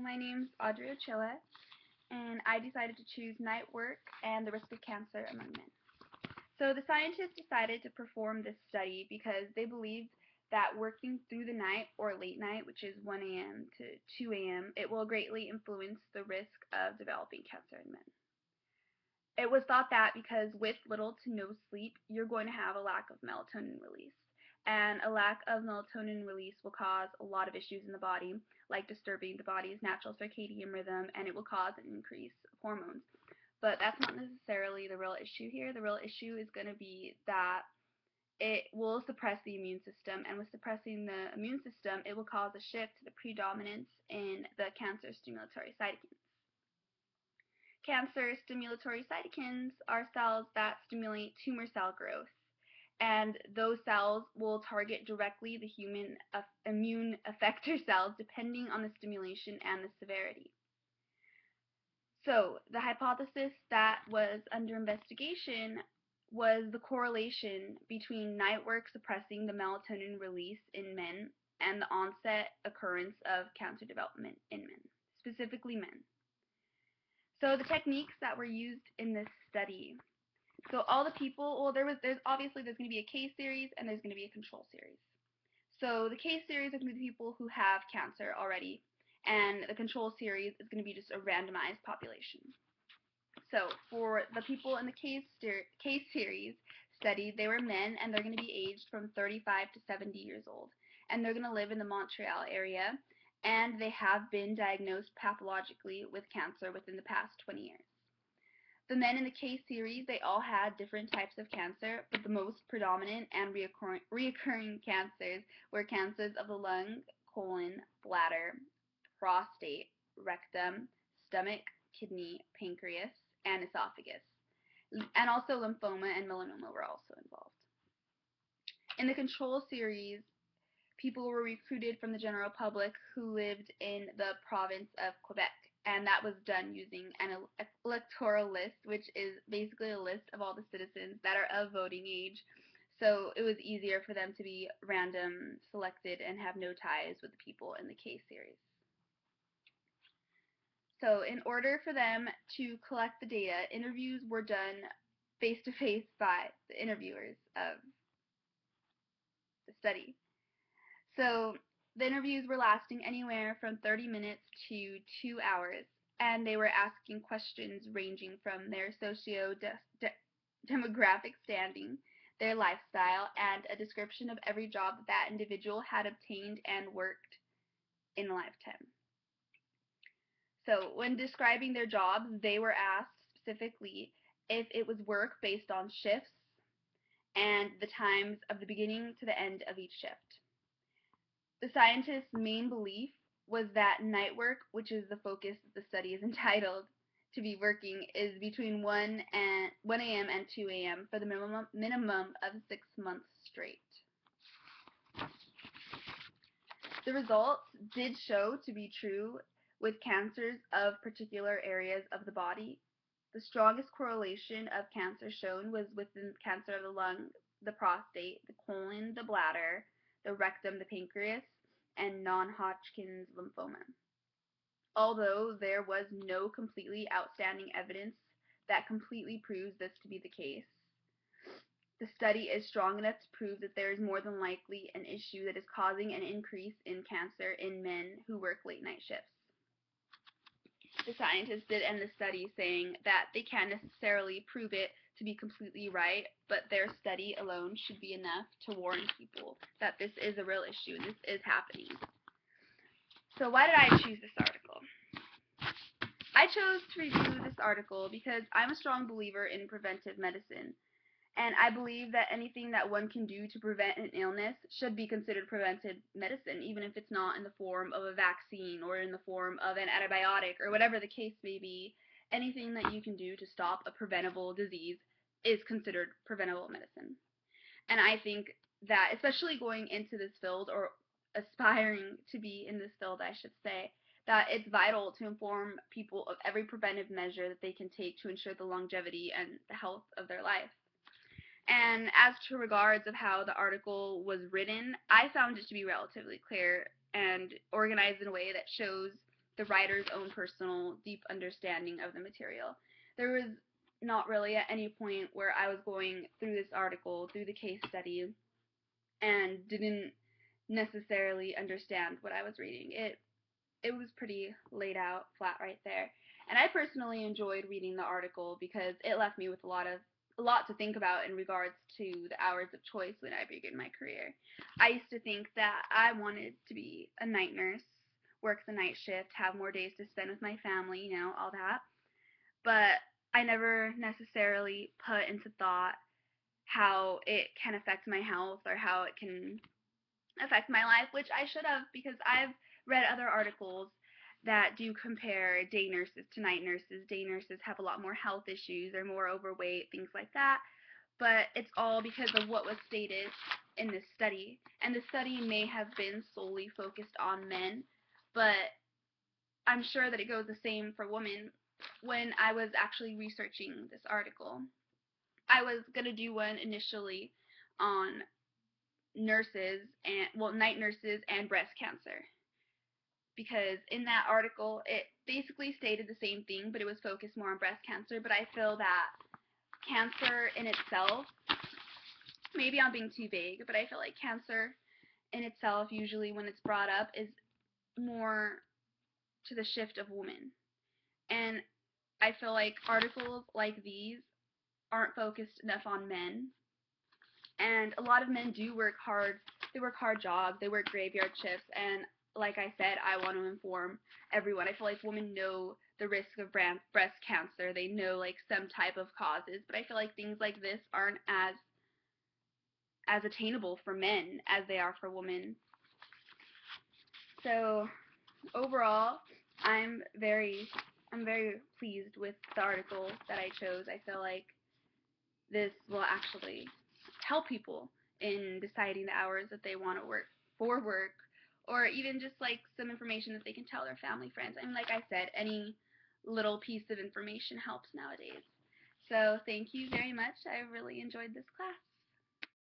My name's Audrey Ochilla, and I decided to choose night work and the risk of cancer among men. So the scientists decided to perform this study because they believed that working through the night or late night, which is 1 a.m. to 2 a.m., it will greatly influence the risk of developing cancer in men. It was thought that because with little to no sleep, you're going to have a lack of melatonin release. And a lack of melatonin release will cause a lot of issues in the body, like disturbing the body's natural circadian rhythm, and it will cause an increase of hormones. But that's not necessarily the real issue here. The real issue is going to be that it will suppress the immune system, and with suppressing the immune system, it will cause a shift to the predominance in the cancer stimulatory cytokines. Cancer stimulatory cytokines are cells that stimulate tumor cell growth, and those cells will target directly the human immune effector cells depending on the stimulation and the severity. So, the hypothesis that was under investigation was the correlation between night work suppressing the melatonin release in men and the onset occurrence of cancer development in men, specifically men. So the techniques that were used in this study. So all the people, well, there's going to be a case series and there's going to be a control series. So the case series is going to be people who have cancer already, and the control series is going to be just a randomized population. So for the people in the case series study, they were men, and they're going to be aged from 35 to 70 years old, and they're going to live in the Montreal area, and they have been diagnosed pathologically with cancer within the past 20 years. The men in the case series, they all had different types of cancer, but the most predominant and reoccurring cancers were cancers of the lung, colon, bladder, prostate, rectum, stomach, kidney, pancreas, and esophagus. And also lymphoma and melanoma were also involved. In the control series, people were recruited from the general public who lived in the province of Quebec, and that was done using an electoral list, which is basically a list of all the citizens that are of voting age. So it was easier for them to be random selected and have no ties with the people in the case series. So in order for them to collect the data, interviews were done face-to-face by the interviewers of the study. So the interviews were lasting anywhere from 30 minutes to 2 hours, and they were asking questions ranging from their socio-demographic standing, their lifestyle, and a description of every job that individual had obtained and worked in a lifetime. So when describing their jobs, they were asked specifically if it was work based on shifts and the times of the beginning to the end of each shift. The scientists' main belief was that night work, which is the focus that the study is entitled to be working, is between 1 a.m. and 2 a.m. for the minimum of 6 months straight. The results did show to be true with cancers of particular areas of the body. The strongest correlation of cancer shown was within cancer of the lung, the prostate, the colon, the bladder, the rectum, the pancreas, and non-Hodgkin's lymphoma. Although there was no completely outstanding evidence that completely proves this to be the case, the study is strong enough to prove that there is more than likely an issue that is causing an increase in cancer in men who work late night shifts. The scientists did end the study saying that they can't necessarily prove it to be completely right, but their study alone should be enough to warn people that this is a real issue and this is happening. So why did I choose this article? I chose to review this article because I'm a strong believer in preventive medicine, and I believe that anything that one can do to prevent an illness should be considered preventive medicine, even if it's not in the form of a vaccine or in the form of an antibiotic or whatever the case may be. Anything that you can do to stop a preventable disease is considered preventable medicine. And I think that, especially going into this field, or aspiring to be in this field, I should say, that it's vital to inform people of every preventive measure that they can take to ensure the longevity and the health of their life. And as to regards of how the article was written, I found it to be relatively clear and organized in a way that shows the writer's own personal deep understanding of the material. There was not really at any point where I was going through this article, through the case study, and didn't necessarily understand what I was reading. It was pretty laid out flat right there. And I personally enjoyed reading the article because it left me with a lot to think about in regards to the hours of choice when I began my career. I used to think that I wanted to be a night nurse, work the night shift, have more days to spend with my family, all that. But I never necessarily put into thought how it can affect my health or how it can affect my life, which I should have because I've read other articles that do compare day nurses to night nurses. Day nurses have a lot more health issues, they're more overweight, things like that. But it's all because of what was stated in this study. And the study may have been solely focused on men, but I'm sure that it goes the same for women. When I was actually researching this article, I was going to do one initially on nurses and night nurses and breast cancer, because in that article it basically stated the same thing, but it was focused more on breast cancer. But I feel that cancer in itself, maybe I'm being too vague, but I feel like cancer in itself, usually when it's brought up, is more to the shift of women. And I feel like articles like these aren't focused enough on men. And a lot of men do work hard. They work hard jobs. They work graveyard shifts. And like I said, I want to inform everyone. I feel like women know the risk of breast cancer. They know like some type of causes. But I feel like things like this aren't as attainable for men as they are for women. So overall, I'm very pleased with the article that I chose. I feel like this will actually help people in deciding the hours that they want to work for work, or even just like some information that they can tell their family, friends. I mean, like I said, any little piece of information helps nowadays. So thank you very much. I really enjoyed this class.